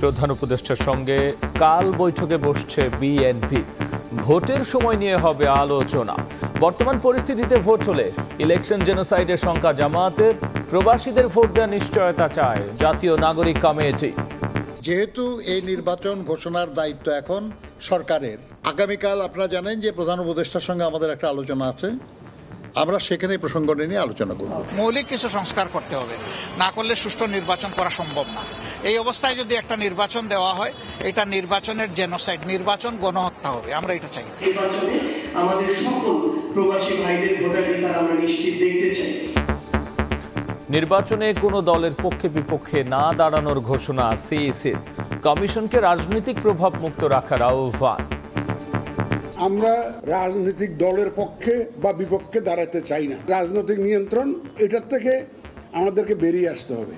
প্রধান উপদেষ্টার সঙ্গে কাল বৈঠকে বসছে বিএনপি। ভোটের সময় নিয়ে হবে আলোচনা। বর্তমান পরিস্থিতিতে ভোট হলে ইলেকশন জেনোসাইডের শঙ্কা জামায়াতের, প্রবাসীদের ভোট দেওয়ার নিশ্চয়তা চায় জাতীয় নাগরিক কমিটি। যেহেতু এই নির্বাচন ঘোষণার দায়িত্ব এখন সরকারের, আগামীকাল আপনারা জানেন যে প্রধান উপদেষ্টার সঙ্গে আমাদের একটা আলোচনা আছে। আমরা সেখানে প্রসঙ্গ নিয়ে আলোচনা করব। মৌলিক কিছু সংস্কার করতে হবে, না করলে সুষ্ঠু নির্বাচন করা সম্ভব না। এই অবস্থায় যদি একটা নির্বাচন দেওয়া হয়, এটা নির্বাচনের জেনোসাইড, নির্বাচন গণহত্যা হবে। আমরা এটা চাই। নির্বাচনে আমাদের সকল প্রবাসী ভাইদের ভোটাধিকার আমরা নিশ্চিত দেখতে চাই। নির্বাচনে কোনো দলের পক্ষে বিপক্ষে না দাঁড়ানোর ঘোষণা সিইসির। কমিশনকে রাজনৈতিক প্রভাব মুক্ত রাখার আহ্বান। আমরা রাজনৈতিক দলের পক্ষে বা বিপক্ষে দাঁড়াতে চাই না। রাজনৈতিক নিয়ন্ত্রণ, এটার থেকে আমাদেরকে বেরিয়ে আসতে হবে।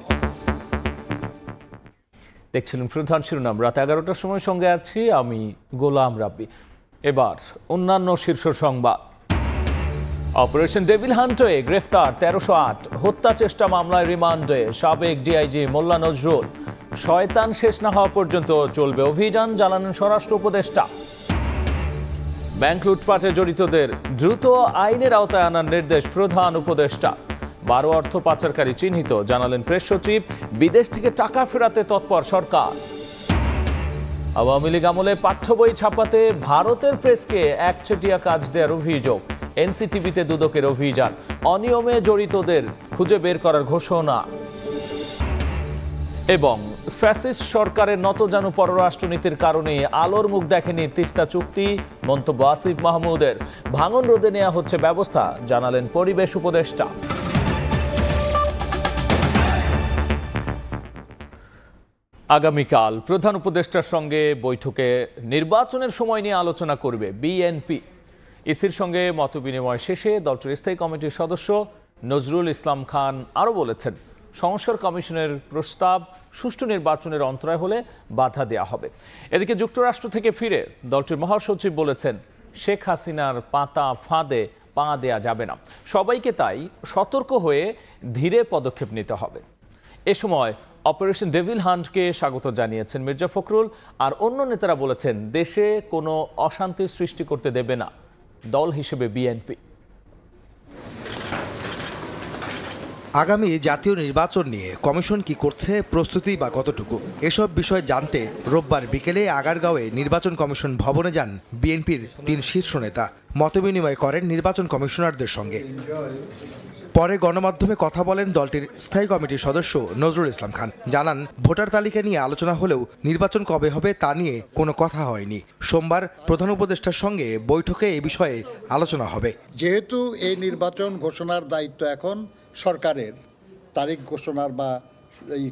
দেখছিলেন প্রধান শিরোনাম। রাত 11টার সময় সঙ্গে আছি আমি গোলাম রাব্বি। এবার অন্যান্য শীর্ষ সংবাদ। অপারেশন ডেভিল হান্টে গ্রেফতার 1308, হত্যা চেষ্টা মামলায় রিমান্ডে সাবেক ডিআইজি মোল্লা নজরুল। শয়তান শেষ না হওয়া পর্যন্ত চলবে অভিযান, জানালেন স্বরাষ্ট্র উপদেষ্টা। ব্যাংক লুটপাটে জড়িতদের দ্রুত আইনের আওতায় আনার নির্দেশ প্রধান উপদেষ্টা। 12 অর্থ পাচারকারী চিহ্নিত, জানালেন প্রেস সচিব। বিদেশ থেকে টাকা ফেরাতে তৎপর সরকার। আওয়ামী লীগ আমলে পাঠ্য বই ছাপাতে ভারতের প্রেসকে একচেটিয়া কাজ দেওয়ার অভিযোগ। এনসিটিভিতে দুদকের অভিযান, অনিয়মে জড়িতদের খুঁজে বের করার ঘোষণা। এবং ফ্যাসিস্ট সরকারের নতজানু পররাষ্ট্রনীতির কারণে আলোর মুখ দেখেনি তিস্তা চুক্তি, মন্তব্য আসিফ মাহমুদের। ভাঙন রোধে নেওয়া হচ্ছে ব্যবস্থা, জানালেন পরিবেশ উপদেষ্টা। আগামীকাল প্রধান উপদেষ্টার সঙ্গে বৈঠকে নির্বাচনের সময় নিয়ে আলোচনা করবে বিএনপি। ইসির সঙ্গে মতবিনিময় শেষে দলটির স্থায়ী কমিটির সদস্য নজরুল ইসলাম খান আরও বলেছেন, সংস্কার কমিশনের প্রস্তাব সুষ্ঠু নির্বাচনের অন্তরায় হলে বাধা দেওয়া হবে। এদিকে যুক্তরাষ্ট্র থেকে ফিরে দলটির মহাসচিব বলেছেন, শেখ হাসিনার পাতা ফাঁদে পা দেয়া যাবে না। সবাইকে তাই সতর্ক হয়ে ধীরে পদক্ষেপ নিতে হবে। এ সময় অপারেশন ডেভিল হান্টকে স্বাগত জানিয়েছেন মির্জা ফখরুল। আর অন্য নেতারা বলেছেন, দেশে কোনো অশান্তি সৃষ্টি করতে দেবে না দল হিসেবে বিএনপি। আগামী জাতীয় নির্বাচন নিয়ে কমিশন কি করছে, প্রস্তুতি বা কতটুকু, এসব বিষয় জানতে রোববার বিকেলে আগারগাঁওয়ে নির্বাচন কমিশন ভবনে যান বিএনপির 3 শীর্ষ নেতা। মতবিনিময় করেন নির্বাচন কমিশনারদের সঙ্গে। পরে গণমাধ্যমে কথা বলেন দলটির স্থায়ী কমিটির সদস্য নজরুল ইসলাম খান। জানান, ভোটার তালিকা নিয়ে আলোচনা হলেও নির্বাচন কবে হবে তা নিয়ে কোনো কথা হয়নি। সোমবার প্রধান উপদেষ্টার সঙ্গে বৈঠকে এ বিষয়ে আলোচনা হবে। যেহেতু এই নির্বাচন ঘোষণার দায়িত্ব এখন সরকারের, তারিখ ঘোষণার বা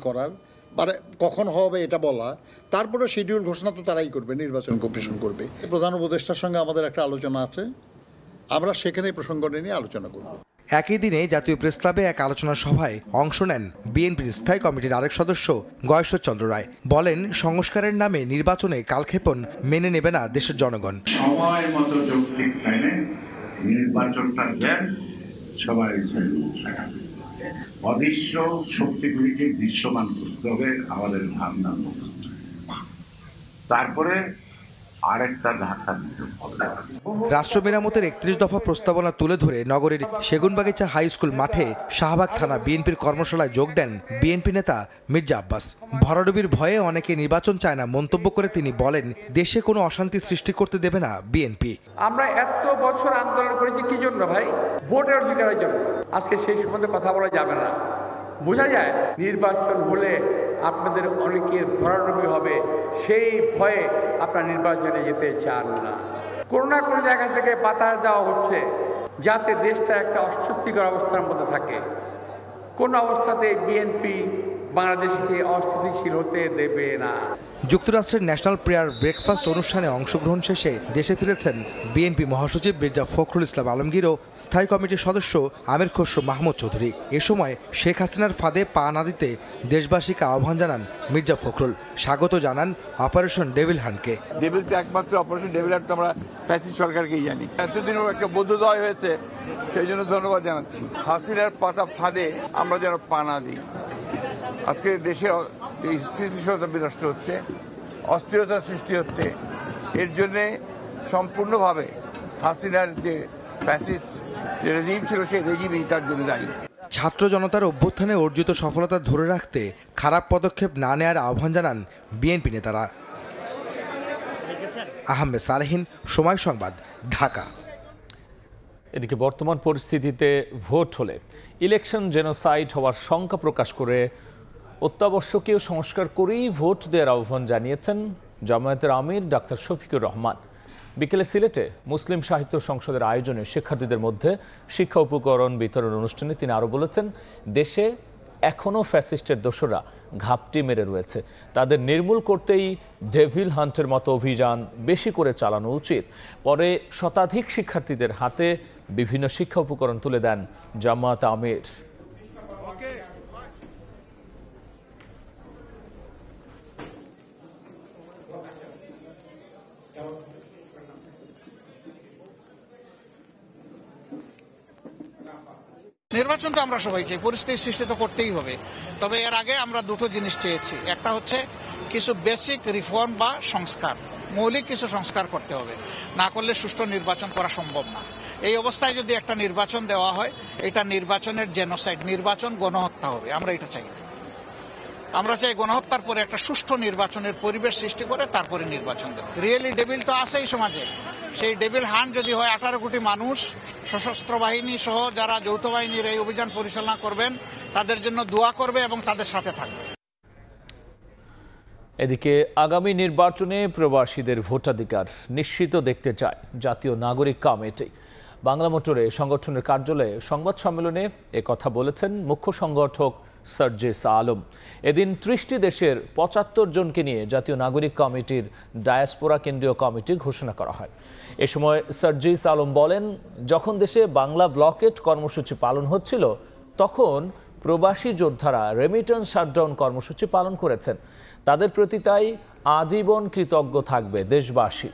করার, মানে কখন হবে এটা বলা, তারপরে শিডিউল ঘোষণা তো তারাই করবে, নির্বাচন কমিশন করবে। প্রধান উপদেষ্টার সঙ্গে আমাদের একটা আলোচনা আছে, আমরা সেখানেই প্রসঙ্গ নিয়ে আলোচনা করব। একই দিনে জাতীয় প্রেস ক্লাবে এক আলোচনা সভায় অংশ নেন বিএনপির স্থায়ী কমিটির আরেক সদস্য গয়েশ্বর চন্দ্র রায়। বলেন, সংস্কারের নামে নির্বাচনে কালক্ষেপণ মেনে নেবে না দেশের জনগণ। সময় মতো যৌক্তিক টাইমে নির্বাচনটা দেন, সবাই অদৃশ্য শক্তিগুলিকে দৃশ্যমান করতে হবে আমাদের ভাবনা। তারপরে আরেকটা ধাক্কা দিতে হবে। রাষ্ট্র মেরামতের 31 দফা প্রস্তাবনা তুলে ধরে নগরীর সেগুনবাগিচা হাই স্কুল মাঠে শাহবাগ থানা বিএনপির কর্মশালায় যোগ দেন বিএনপি নেতা মির্জা আব্বাস। ভরাডুবির ভয়ে অনেকে নির্বাচন চায় না মন্তব্য করে তিনি বলেন, দেশে কোনো অশান্তি সৃষ্টি করতে দেবে না বিএনপি। আমরা এত বছর আন্দোলন করেছি কি জন্য ভাই? ভোটের অধিকারের জন্য। আজকে সেই সম্বন্ধে কথা বলা যাবে না। বোঝা যায় নির্বাচন হলে আপনাদের অনেকের ভরাডুবি হবে, সেই ভয়ে আপনারা নির্বাচনে যেতে চান না। কোনো না কোনো জায়গা থেকে বাতাস দেওয়া হচ্ছে যাতে দেশটা একটা অস্বস্তিকর অবস্থার মধ্যে থাকে। কোন অবস্থাতে বিএনপি বাংলাদেশকে অস্থিতিশীল হতে দেবে না। যুক্তরাষ্ট্রের ন্যাশনাল প্রেয়ার ব্রেকফাস্ট অনুষ্ঠানে অংশগ্রহণ শেষে দেশে ফিরেছেন বিএনপি মহাসচিব মির্জা ফখরুল ইসলাম আলমগীর ও স্থায়ী কমিটির সদস্য আমির খসরু মাহমুদ চৌধুরী। এ সময় শেখ হাসিনার ফাঁদে পা না দিতে দেশবাসীকে আহ্বান জানান মির্জা ফখরুল। স্বাগত জানান অপারেশন ডেভিল হান্টকে। ডেভিল তো একমাত্র অপারেশন ডেভিল হান্ট তো আমরা ফ্যাসিস্ট সরকারকেই জানি। এতদিনও একটা বোধোদয় হয়েছে, সেই জন্য ধন্যবাদ জানাচ্ছি। হাসিনার পাতা ফাঁদে আমরা যেন পা না দিই। আজকে দেশে যে স্থিতিশীলতা বিনষ্ট হচ্ছে, অস্থিরতার সৃষ্টি হচ্ছে, এর জন্যে সম্পূর্ণভাবে হাসিনার যে ফ্যাসিস্ট যে রেজিম ছিল সেই রেজিমই তার জন্য দায়ী। ছাত্র জনতার অভ্যুত্থানে অর্জিত সফলতা ধরে রাখতে খারাপ পদক্ষেপ না নেয়ার আহ্বান জানান বিএনপি নেতারা। আহমেদ সালেহীন, সময় সংবাদ, ঢাকা। এদিকে বর্তমান পরিস্থিতিতে ভোট হলে ইলেকশন জেনোসাইড হওয়ার শঙ্কা প্রকাশ করে অত্যাবশ্যকীয় সংস্কার করেই ভোট দেওয়ার আহ্বান জানিয়েছেন জামায়াতের আমির ডাক্তার শফিকুর রহমান। বিকেলে সিলেটে মুসলিম সাহিত্য সংসদের আয়োজনে শিক্ষার্থীদের মধ্যে শিক্ষা উপকরণ বিতরণ অনুষ্ঠানে তিনি আরও বলেছেন, দেশে এখনও ফ্যাসিস্টের দোসররা ঘাপটি মেরে রয়েছে, তাদের নির্মূল করতেই ডেভিল হান্টের মতো অভিযান বেশি করে চালানো উচিত। পরে শতাধিক শিক্ষার্থীদের হাতে বিভিন্ন শিক্ষা উপকরণ তুলে দেন জামায়াত আমির। নির্বাচন তো আমরা সবাই চাই, পরিস্থিতি সৃষ্টি তো করতেই হবে। তবে এর আগে আমরা দুটো জিনিস চেয়েছি। একটা হচ্ছে কিছু বেসিক রিফর্ম বা সংস্কার, মৌলিক কিছু সংস্কার করতে হবে, না করলে সুষ্ঠু নির্বাচন করা সম্ভব না। এই অবস্থায় যদি একটা নির্বাচন দেওয়া হয়, এটা নির্বাচনের জেনোসাইড, নির্বাচন গণহত্যা হবে। আমরা এটা চাই না। আমরা চাই গণহত্যার পরে একটা সুষ্ঠু নির্বাচনের পরিবেশ সৃষ্টি করে তারপরে নির্বাচন দেওয়া। রিয়েলি ডেভিল তো আছেই সমাজে, সেই ডেভিল হান্ট যদি হয় 18 কোটি মানুষ সশস্ত্র বাহিনী সহ যারা যৌথ বাহিনীর এই অভিযান পরিচালনা করবেন তাদের জন্য দোয়া করবে এবং তাদের সাথে থাকবে। এদিকে আগামী নির্বাচনে প্রবাসীদের ভোটাধিকার নিশ্চিত দেখতে চায় জাতীয় নাগরিক কমিটি। বাংলা মোটরে সংগঠনের কার্যালয়ে সংবাদ সম্মেলনে কথা বলেছেন মুখ্য সংগঠক সার্জিস আলম। এদিন 30টি দেশের 75 জনকে নিয়ে জাতীয় নাগরিক কমিটির ডায়াসপোরা কেন্দ্রীয় কমিটি ঘোষণা করা হয়। এ সময় সার্জিস আলম বলেন, যখন দেশে বাংলা ব্লকেট কর্মসূচি পালন হচ্ছিল তখন প্রবাসী যোদ্ধারা রেমিটেন্স শাটডাউন কর্মসূচি পালন করেছেন, তাদের প্রতি তাই আজীবন কৃতজ্ঞ থাকবে দেশবাসী।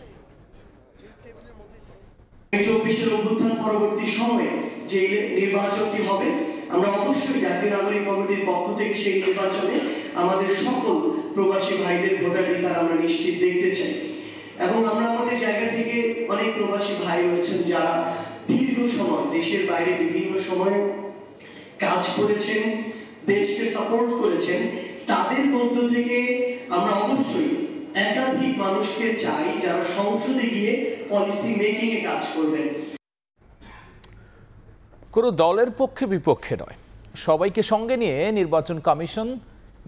24 অভ্যুত্থান পরবর্তী সময়ে যে নির্বাচনটি হবে, আমরা অবশ্যই জাতীয় নাগরিক কমিটির পক্ষ থেকে সেই নির্বাচনে আমাদের সকল প্রবাসী ভাইদের ভোটাধিকার আমরা নিশ্চিত দেখতে চাই। এবং আমরা আমাদের জায়গা থেকে অনেক প্রবাসী ভাই রয়েছেন যারা দীর্ঘ সময় দেশের বাইরে বিভিন্ন সময়ে কাজ করেছেন, দেশকে সাপোর্ট করেছেন, তাদের মধ্য থেকে আমরা অবশ্যই একাধিক মানুষকে চাই যারা সংসদে গিয়ে পলিসি মেকিং এ কাজ করবেন। কোনো দলের পক্ষে বিপক্ষে নয়, সবাইকে সঙ্গে নিয়ে নির্বাচন কমিশন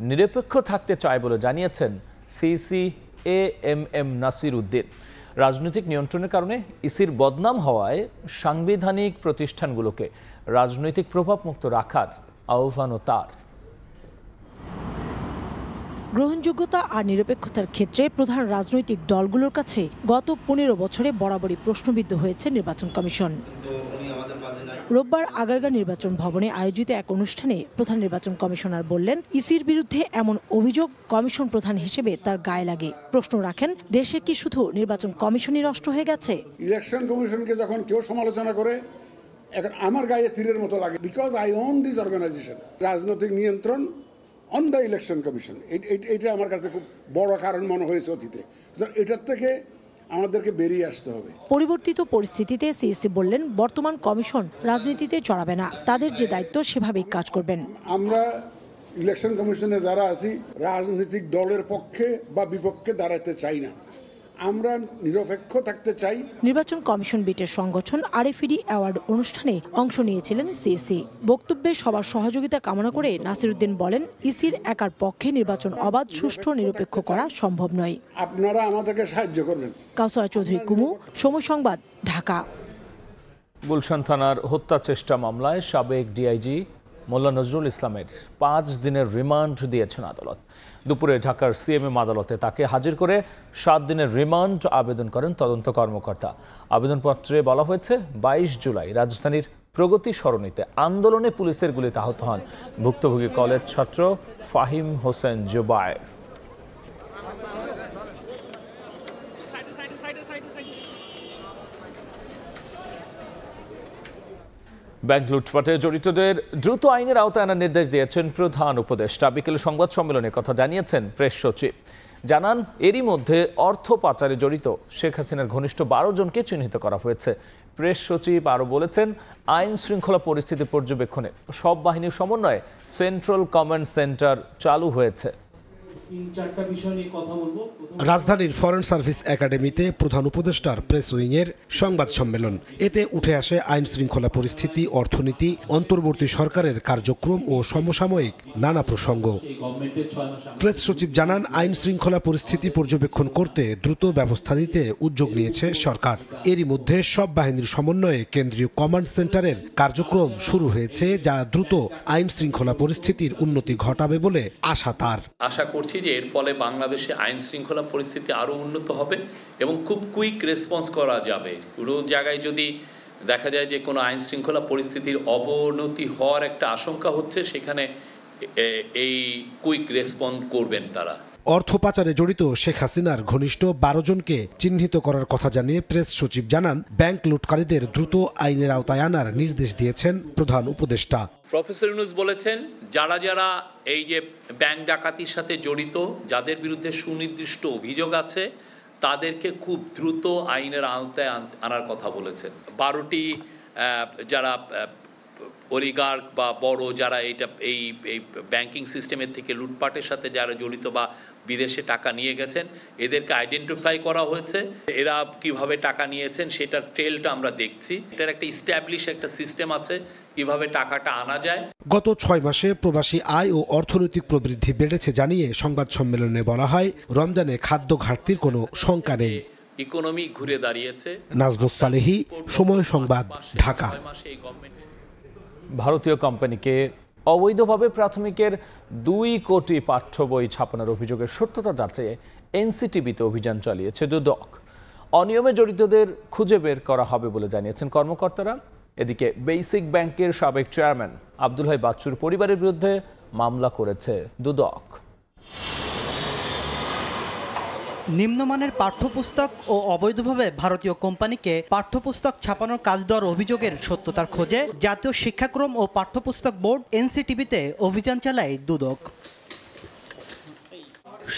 নিরপেক্ষ থাকতে চায় বলে জানিয়েছেন সিসি এএমএম নাসির উদ্দিন। রাজনৈতিক নিয়ন্ত্রণের কারণে ইসির বদনাম হওয়ায় সাংবিধানিক প্রতিষ্ঠানগুলোকে রাজনৈতিক প্রভাবমুক্ত রাখার আহ্বানও তার। গ্রহণযোগ্যতা আর নিরপেক্ষতার ক্ষেত্রে প্রধান রাজনৈতিক দলগুলোর কাছে গত 15 বছরে বরাবরই প্রশ্নবিদ্ধ হয়েছে নির্বাচন কমিশন। রোববার আগারগাঁও নির্বাচন ভবনে আয়োজিত এক অনুষ্ঠানে প্রধান নির্বাচন কমিশনার বললেন, ইসির বিরুদ্ধে এমন অভিযোগ কমিশন প্রধান হিসেবে তার গায়ে লাগে। প্রশ্ন রাখেন, দেশে কি শুধু নির্বাচন কমিশনই নষ্ট হয়ে গেছে? ইলেকশন কমিশনকে যখন কেউ সমালোচনা করে, এখন আমার গায়ে তীরের মতো লাগে, because I own this organisation. রাজনৈতিক নিয়ন্ত্রণ অন দ্য ইলেকশন কমিশন, এটা আমার কাছে খুব বড় কারণ মনে হয়েছে অতীতে। এটার থেকে আমাদেরকে বেরিয়ে আসতে হবে। পরিবর্তিত পরিস্থিতিতে সিএসসি বললেন, বর্তমান কমিশন রাজনীতিতে জড়াবে না, তাদের যে দায়িত্ব সেভাবেই কাজ করবেন। আমরা ইলেকশন কমিশনে যারা আছি রাজনৈতিক দলের পক্ষে বা বিপক্ষে দাঁড়াতে চাই না, আমরা নিরপেক্ষ থাকতে চাই। নির্বাচন কমিশন বিটের সংগঠন আরএফইডি অ্যাওয়ার্ড অনুষ্ঠানে অংশ নিয়েছিলেন সিএসসি। বক্তব্যে সবার সহযোগিতা কামনা করে নাসির উদ্দিন বলেন, ইসির একার পক্ষে নির্বাচন অবাধ, সুষ্ঠু, নিরপেক্ষ করা সম্ভব নয়। আপনারা আমাদেরকে সাহায্য করবেন। কাউসারা চৌধুরী কুমু, সময় সংবাদ, ঢাকা। গুলশান থানার হত্যা চেষ্টা মামলায় সাবেক ডিআইজি মোল্লা নজরুল ইসলামের 5 দিনের রিমান্ড দিয়েছেন আদালত। দুপুরে ঢাকার সিএমএম আদালতে তাকে হাজির করে 7 দিনের রিমান্ড আবেদন করেন তদন্ত কর্মকর্তা। আবেদনপত্রে বলা হয়েছে, 22 জুলাই রাজধানীর প্রগতি সরণিতে আন্দোলনে পুলিশের গুলিতে আহত হন ভুক্তভোগী কলেজ ছাত্র ফাহিম হোসেন জুবায়ের। ব্যাংক লুটপাটে জড়িতদের দ্রুত আইনের আওতায় আনার নির্দেশ দিয়েছেন প্রধান উপদেষ্টা। বিকেলে সংবাদ সম্মেলনে কথা জানিয়েছেন প্রেস সচিব। জানান, এরই মধ্যে অর্থ পাচারে জড়িত শেখ হাসিনার ঘনিষ্ঠ 12 জনকে চিহ্নিত করা হয়েছে। প্রেস সচিব আরও বলেছেন, আইন শৃঙ্খলা পরিস্থিতি পর্যবেক্ষণে সব বাহিনীর সমন্বয়ে সেন্ট্রাল কমান্ড সেন্টার চালু হয়েছে। রাজধানীর ফরেন সার্ভিস একাডেমিতে প্রধান উপদেষ্টার প্রেস উইংয়ের সংবাদ সম্মেলন। এতে উঠে আসে আইন শৃঙ্খলা পরিস্থিতি, অর্থনীতি, অন্তর্বর্তী সরকারের কার্যক্রম ও সমসাময়িক নানা প্রসঙ্গ। প্রেস সচিব জানান, আইন শৃঙ্খলা পরিস্থিতি পর্যবেক্ষণ করতে দ্রুত ব্যবস্থা নিতে উদ্যোগ নিয়েছে সরকার। এরই মধ্যে সব বাহিনীর সমন্বয়ে কেন্দ্রীয় কমান্ড সেন্টারের কার্যক্রম শুরু হয়েছে, যা দ্রুত আইন শৃঙ্খলা পরিস্থিতির উন্নতি ঘটাবে বলে আশা তার। আশা করছি যে এর ফলে বাংলাদেশে আইন শৃঙ্খলা পরিস্থিতি আরও উন্নত হবে এবং খুব কুইক রেসপন্স করা যাবে। পুরো জায়গায় যদি দেখা যায় যে কোনো আইন শৃঙ্খলা পরিস্থিতির অবনতি হওয়ার একটা আশঙ্কা হচ্ছে, সেখানে এই কুইক রেসপন্স করবেন তারা। অর্থ পাচারে জড়িত শেখ হাসিনার ঘনিষ্ঠ 12 জনকে চিহ্নিত করার কথা জানিয়ে প্রেস সচিব জানান, ব্যাংক লুটকারীদের দ্রুত আইনের আওতায় আনার নির্দেশ দিয়েছেন প্রধান উপদেষ্টা। প্রফেসর ইউনূস বলেছেন, যারা যারা এই যে ব্যাংক ডাকাতির সাথে জড়িত, যাদের বিরুদ্ধে সুনির্দিষ্ট অভিযোগ আছে, তাদেরকে খুব দ্রুত আইনের আওতায় আনার কথা বলেছেন। 12টি যারা অলিগার্ক বা বড় যারা এই ব্যাংকিং সিস্টেমের থেকে লুটপাটের সাথে যারা জড়িত বা বিদেশে টাকা নিয়ে গেছেন, এদেরকে আইডেন্টিফাই করা হয়েছে। এরা কিভাবে টাকা নিয়েছেন সেটার ট্রেলটা আমরা দেখছি। এটার একটা ইস্টাবলিশ একটা সিস্টেম আছে কিভাবে টাকাটা আনা যায়। গত 6 মাসে প্রবাসী আয় ও অর্থনৈতিক প্রবৃদ্ধি বেড়েছে জানিয়ে সংবাদ সম্মেলনে বলা হয়, রমজানে খাদ্য ঘাটতির কোনো শঙ্কা নেই। ইকোনমি ঘুরে দাঁড়িয়েছে। নাজমুস সালেহী, সময় সংবাদ, ঢাকা। ভারতীয় কোম্পানিকে অবৈধভাবে প্রাথমিকের 2 কোটি পাঠ্য বই ছাপানোর অভিযোগের সত্যতা যাচাইয়ে এনসিটিবিতে অভিযান চালিয়েছে দুদক। অনিয়মে জড়িতদের খুঁজে বের করা হবে বলে জানিয়েছেন কর্মকর্তারা। এদিকে বেসিক ব্যাংকের সাবেক চেয়ারম্যান আব্দুল হাই বাচ্চুর পরিবারের বিরুদ্ধে মামলা করেছে দুদক। নিম্নমানের পাঠ্যপুস্তক ও অবৈধভাবে ভারতীয় কোম্পানিকে পাঠ্যপুস্তক ছাপানোর কাজ দেওয়ার অভিযোগের সত্যতার খোঁজে জাতীয় শিক্ষাক্রম ও পাঠ্যপুস্তক বোর্ড এনসিটিবিতে অভিযান চালায় দুদক।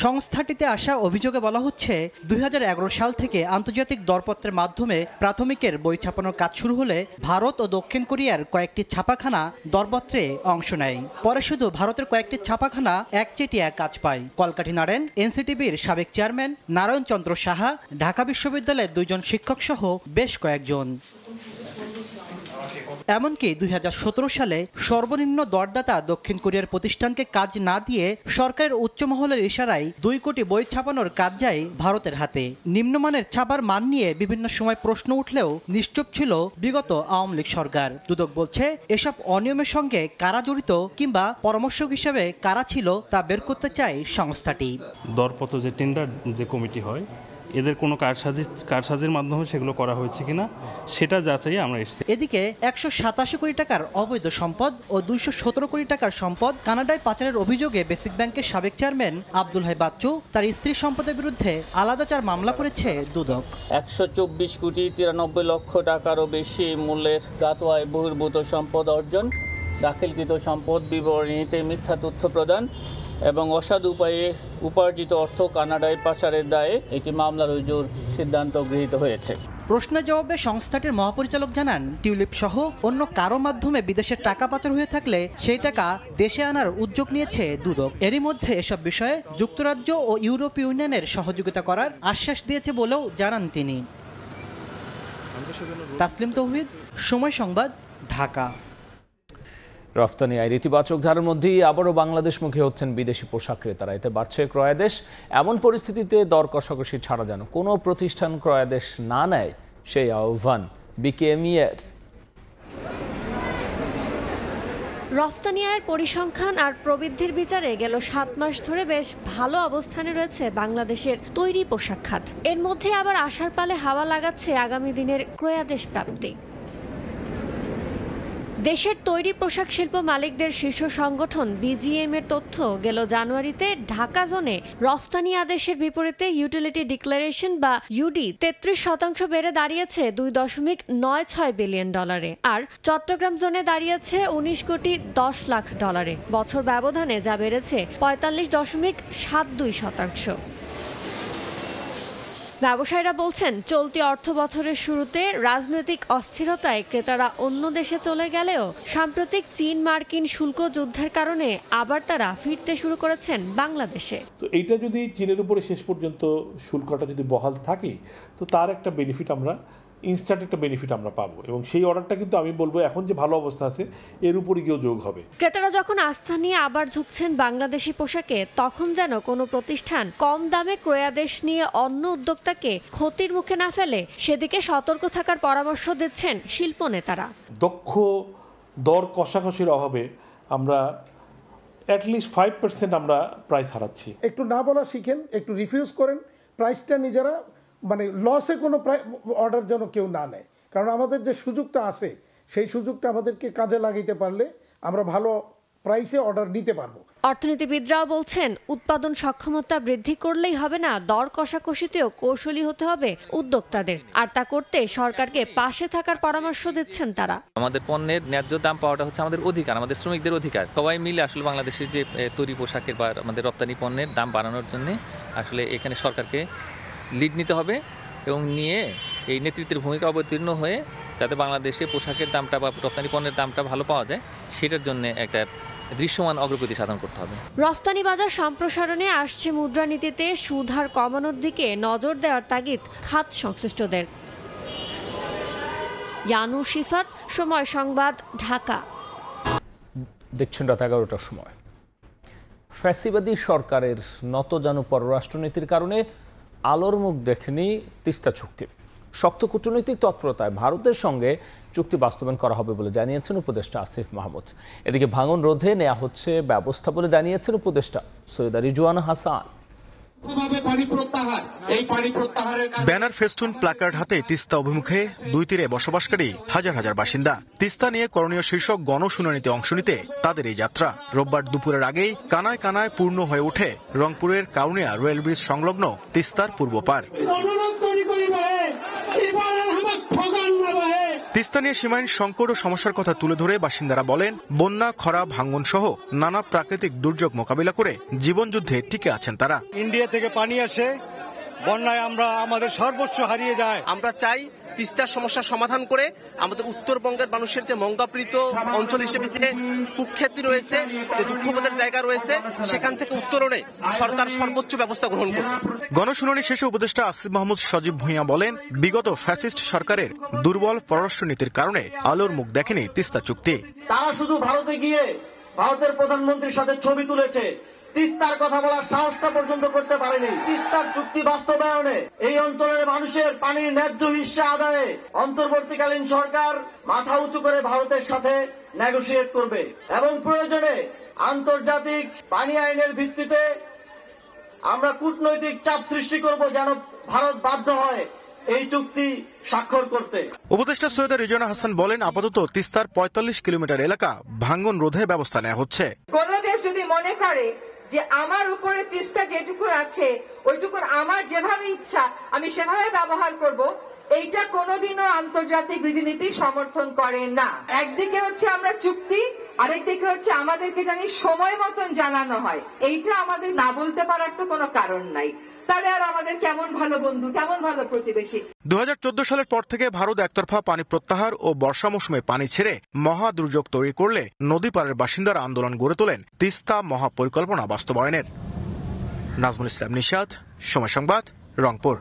সংস্থাটিতে আসা অভিযোগে বলা হচ্ছে, 2011 সাল থেকে আন্তর্জাতিক দরপত্রের মাধ্যমে প্রাথমিকের বই ছাপানোর কাজ শুরু হলে ভারত ও দক্ষিণ কোরিয়ার কয়েকটি ছাপাখানা দরপত্রে অংশ নেয়। পরে শুধু ভারতের কয়েকটি ছাপাখানা একচেটিয়া কাজ পায়। কলকাঠি নাড়েন এনসিটিবির সাবেক চেয়ারম্যান নারায়ণ চন্দ্র সাহা, ঢাকা বিশ্ববিদ্যালয়ের 2 জন শিক্ষক সহ বেশ কয়েকজন। এমনকি 2017 সালে সর্বনিম্ন দরদাতা দক্ষিণ কোরিয়ার প্রতিষ্ঠানকে কাজ না দিয়ে সরকারের উচ্চ মহলের ইশারায় 2 কোটি বই ছাপানোর কাজ যায় ভারতের হাতে। নিম্নমানের ছাপার মান নিয়ে বিভিন্ন সময় প্রশ্ন উঠলেও নিশ্চুপ ছিল বিগত আওয়ামী লীগ সরকার। দুদক বলছে, এসব অনিয়মের সঙ্গে কারা জড়িত কিংবা পরামর্শক হিসেবে কারা ছিল তা বের করতে চায় সংস্থাটি। দরপত্র যে টেন্ডার যে কমিটি হয়, এদের কোনো কারসাজির মাধ্যমে সেগুলো করা হয়েছে কিনা সেটা যাচাই আমরা এসেছি। এদিকে 187 কোটি টাকার অবৈধ সম্পদ ও 217 কোটি টাকার সম্পদ কানাডায় পাচারের অভিযোগে বেসিক ব্যাংকের সাবেক চেয়ারম্যান আব্দুল হাই বাচ্চু তার স্ত্রীর সম্পদের বিরুদ্ধে আলাদা 4 মামলা করেছে দুদক। 124 কোটি 93 লক্ষ টাকারও বেশি মূল্যের গাতোয়ায় বহির্ভূত সম্পদ অর্জন, দাখিলকৃত সম্পদ বিবরণীতে মিথ্যা তথ্য প্রদান এবং অসাধু উপায়ে উপার্জিত অর্থ কানাডায় পাচারের দায়ে একটি মামলা রুজুর সিদ্ধান্ত গৃহীত হয়েছে। প্রশ্নের জবাবে সংস্থাটির মহাপরিচালক জানান, টিউলিপ সহ অন্য কারো মাধ্যমে বিদেশের টাকা পাচার হয়ে থাকলে সেই টাকা দেশে আনার উদ্যোগ নিয়েছে দুদক। এরই মধ্যে এসব বিষয়ে যুক্তরাজ্য ও ইউরোপীয় ইউনিয়নের সহযোগিতা করার আশ্বাস দিয়েছে বলেও জানান তিনি। তাসলিম তৌহিদ, সময় সংবাদ, ঢাকা। রফতানি আয়ের ইতিবাচক ধারার মধ্যেই আবারও বাংলাদেশমুখী হচ্ছেন বিদেশি পোশাক ক্রেতারা। এতে বাড়ছে ক্রয়াদেশ। এমন পরিস্থিতিতে দর কষাকষি ছাড়া যেন কোনো প্রতিষ্ঠান ক্রয়াদেশ না নেয়, সেই আহ্বান বিকেএমইএর। রফতানি আয়ের পরিসংখ্যান আর প্রবৃদ্ধির বিচারে গেল 7 মাস ধরে বেশ ভালো অবস্থানে রয়েছে বাংলাদেশের তৈরি পোশাক খাত। এর মধ্যে আবার আশার পালে হাওয়া লাগাচ্ছে আগামী দিনের ক্রয়াদেশ প্রাপ্তি। দেশের তৈরি পোশাক শিল্প মালিকদের শীর্ষ সংগঠন বিজিএম এর তথ্য গেল জানুয়ারিতে ঢাকা জোনে রফতানি আদেশের বিপরীতে ইউটিলিটি ডিক্লারেশন বা ইউডি 33% বেড়ে দাঁড়িয়েছে $2.96 বিলিয়ন। আর চট্টগ্রাম জোনে দাঁড়িয়েছে $19.10 কোটি। বছর ব্যবধানে যা বেড়েছে 45.72%। ব্যবসায়ীরা বলছেন, চলতি অর্থ বছরের শুরুতে রাজনৈতিক অস্থিরতায় ক্রেতারা অন্য দেশে চলে গেলেও সাম্প্রতিক চীন মার্কিন শুল্ক যুদ্ধের কারণে আবার তারা ফিরতে শুরু করেছেন বাংলাদেশে। তো এইটা যদি চীনের উপরে শেষ পর্যন্ত শুল্কটা যদি বহাল থাকে, তো তার একটা বেনিফিট আমরা ইনস্ট্যান্ট একটা বেনিফিট আমরা পাবো, এবং সেই অর্ডারটা কিন্তু আমি বলবো এখন যে ভালো অবস্থা আছে এর উপরে গিয়েও যোগ হবে। ক্রেতারা যখন আস্থা নিয়ে আবার ঝুঁকছেন বাংলাদেশি পোশাকে, তখন যেন কোনো প্রতিষ্ঠান কম দামে ক্রয়াদেশ নিয়ে অন্য উদ্যোক্তাকে ক্ষতির মুখে না ফেলে সেদিকে সতর্ক থাকার পরামর্শ দিচ্ছেন শিল্প নেতারা। দক্ষ দর কষাকষির অভাবে আমরা অ্যাটলিস্ট 5% আমরা প্রাইস হারাচ্ছি। একটু না বলা শিখেন, একটু রিফিউজ করেন, প্রাইসটা নিজেরা মানে লসে কোনো অর্ডার যেন কেউ না নেয়, কারণ আমাদের যে সুযোগটা আছে সেই সুযোগটা আমাদেরকে কাজে লাগাইতে পারলে আমরা ভালো প্রাইসে অর্ডার নিতে পারবো। অর্থনীতিবিদরাও বলছেন, উৎপাদন সক্ষমতা বৃদ্ধি করলেই হবে না, দর কষাকষিতেও কৌশলী হতে হবে উদ্যোক্তাদের। আর তা করতে সরকারকে পাশে থাকার পরামর্শ দিচ্ছেন তারা। আমাদের পণ্যের ন্যায্য দাম পাওয়াটা হচ্ছে আমাদের অধিকার, আমাদের শ্রমিকদের অধিকার। সবাই মিলে আসলে বাংলাদেশের যে তৈরি পোশাকের বা আমাদের রপ্তানি পণ্যের দাম বাড়ানোর জন্য আসলে এখানে সরকারকে লিড নিতে হবে এবং নিয়ে এই নেতৃত্বের ভূমিকা অবতীর্ণ হয়ে যাতে বাংলাদেশে পোশাকের দামটা বা রপ্তানি পণ্যের দামটা ভালো পাওয়া যায়, সেটার জন্য একটা দৃশ্যমান অগ্রগতি সাধন করতে হবে। রফতানি বাজার সম্প্রসারণে আসছে মুদ্রানীতিতে সুদ হার কমানোর দিকে নজর দেওয়ার তাগিদ খাত সংশ্লিষ্টদের। ইয়ানু শিফাত, সময় সংবাদ, ঢাকা। দেখছেন রাত 11টার সময়। ফ্যাসিবাদী সরকারের নতজানু পররাষ্ট্রনীতির কারণে আলোর মুখ দেখেনি তিস্তা চুক্তি। শক্ত কূটনৈতিক তৎপরতায় ভারতের সঙ্গে চুক্তি বাস্তবায়ন করা হবে বলে জানিয়েছেন উপদেষ্টা আসিফ মাহমুদ। এদিকে ভাঙন রোধে নেওয়া হচ্ছে ব্যবস্থা বলে জানিয়েছেন উপদেষ্টা Syeda Rizwana Hasan. Banner, festoon, placard হাতে তিস্তা অভিমুখে দুই তীরে বসবাসকারী হাজার হাজার বাসিন্দা তিস্তা নিয়ে করণীয় শীর্ষক গণশুনানিতে অংশ নিতে তাদের এই যাত্রা। রোববার দুপুরের আগেই কানায় কানায় পূর্ণ হয়ে ওঠে রংপুরের কাউনিয়া রেল ব্রিজ সংলগ্ন তিস্তার পূর্ব পার। তিস্তা নিয়ে সীমাহীন সংকট ও সমস্যার কথা তুলে ধরে বাসিন্দারা বলেন, বন্যা, খরা, ভাঙ্গন সহ নানা প্রাকৃতিক দুর্যোগ মোকাবিলা করে জীবনযুদ্ধে টিকে আছেন তারা। ইন্ডিয়া থেকে পানি আসে, বন্যায় আমরা আমাদের সর্বোচ্চ হারিয়ে যায়। আমরা চাই তিস্তার সমস্যার সমাধান করে আমাদের উত্তরবঙ্গের মানুষের যে মঙ্গাপ্রীত অঞ্চল হিসেবে যে কুখ্যাতি রয়েছে, যে দুঃখবোধের জায়গা রয়েছে, সেখান থেকে উত্তরণে সরকার সর্বোচ্চ ব্যবস্থা গ্রহণ করবে। গণশুনানি শেষে উপদেষ্টা আসিফ মাহমুদ সজীব ভূঁইয়া বলেন, বিগত ফ্যাসিস্ট সরকারের দুর্বল পররাষ্ট্রনীতির কারণে আলোর মুখ দেখেনি তিস্তা চুক্তি। তারা শুধু ভারতে গিয়ে ভারতের প্রধানমন্ত্রীর সাথে ছবি তুলেছে, তিস্তার কথা বলার সাহসটা পর্যন্ত করতে পারেনি। তিস্তার চুক্তি বাস্তবায়নে এই অঞ্চলের মানুষের পানির ন্যায্য হিস্সা আদায়ে অন্তর্বর্তীকালীন সরকার মাথা উঁচু করে ভারতের সাথে নেগোশিয়েট করবে এবং প্রয়োজনে আন্তর্জাতিক পানি আইনের ভিত্তিতে আমরা কূটনৈতিক চাপ সৃষ্টি করব যেন ভারত বাধ্য হয় এই চুক্তি স্বাক্ষর করতে। উপদেষ্টা সৈয়দা রিজওয়ানা হাসান বলেন, আপাতত তিস্তার 45 কিলোমিটার এলাকা ভাঙ্গন রোধে ব্যবস্থা নেওয়া হচ্ছে। কোন দেশ যদি মনে করে যে আমার উপরে তিস্তা যেটুকু আছে ওইটুকু আমার যেভাবে ইচ্ছা আমি সেভাবে ব্যবহার করব, এইটা কোনোদিনও আন্তর্জাতিক রীতিনীতি সমর্থন করে না। একদিকে হচ্ছে আমরা চুক্তি, আরেকদিকে হচ্ছে আমাদেরকে জানি সময় মতন জানানো হয়। এইটা আমাদের না বলতে পারার তো কোনো কারণ নাই। তাহলে আর আমাদের কেমন ভালো বন্ধু, কেমন ভালো প্রতিবেশী। 2014 সালের পর থেকে ভারত একতরফা পানি প্রত্যাহার ও বর্ষা মৌসুমে পানি ছেড়ে মহা দুর্যোগ তৈরি করলে নদী পারের বাসিন্দারা আন্দোলন গড়ে তোলেন তিস্তা মহাপরিকল্পনা বাস্তবায়নের। নাজমুল ইসলাম নিশাত, সময় সংবাদ, রংপুর।